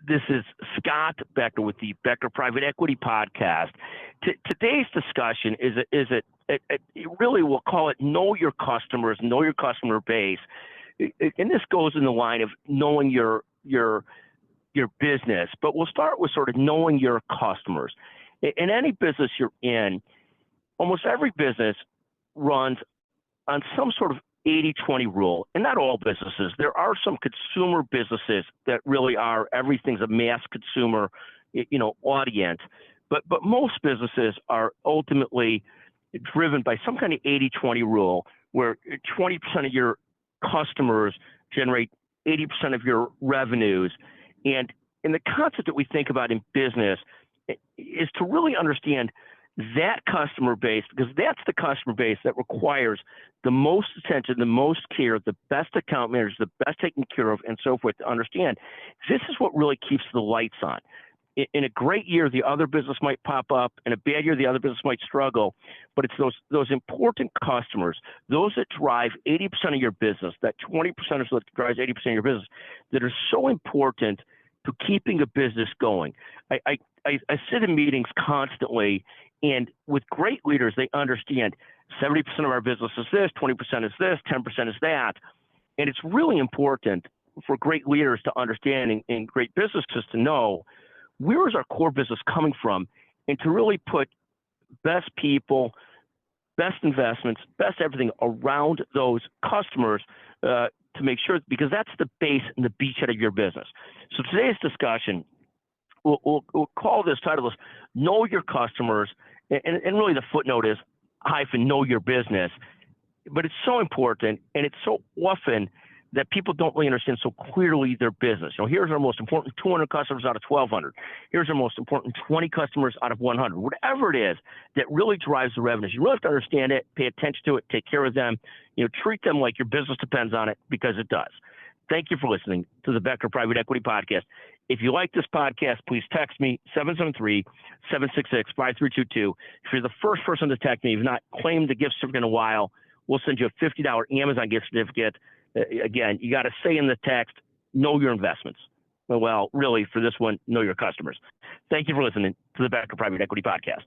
This is Scott Becker with the Becker Private Equity Podcast. Today's discussion really we'll call it know your customers, know your customer base. And this goes in the line of knowing your business, but we'll start with sort of knowing your customers. In any business you're in, almost every business runs on some sort of 80-20 rule, and not all businesses. There are some consumer businesses that really are, everything's a mass consumer, audience, but most businesses are ultimately driven by some kind of 80-20 rule, where 20% of your customers generate 80% of your revenues. And the concept that we think about in business is to really understand that customer base, because that's the customer base that requires the most attention, the most care, the best account managers, the best taken care of, and so forth, to understand this is what really keeps the lights on. In a great year, the other business might pop up. In a bad year, the other business might struggle. But it's those important customers, those that drive 80% of your business, that 20% or so that drives 80% of your business, that are so important to keeping a business going. I sit in meetings constantly, and with great leaders, they understand 70% of our business is this, 20% is this, 10% is that. And it's really important for great leaders to understand and great businesses to know where is our core business coming from, and to really put best people, best investments, best everything around those customers to make sure, because that's the base and the beachhead of your business. So today's discussion, we'll call this title is Know Your Customers, and really the footnote is -know your business. But it's so important, and it's so often that people don't really understand so clearly their business. Here's our most important 200 customers out of 1,200. Here's our most important 20 customers out of 100. Whatever it is that really drives the revenues, you really have to understand it, pay attention to it, take care of them, treat them like your business depends on it, because it does. Thank you for listening to the Becker Private Equity Podcast. If you like this podcast, please text me, 773-766-5322. If you're the first person to text me, you've not claimed the gift certificate in a while, we'll send you a $50 Amazon gift certificate. Again, you got to say in the text, know your investments. Well, really, for this one, know your customers. Thank you for listening to the Becker Private Equity Podcast.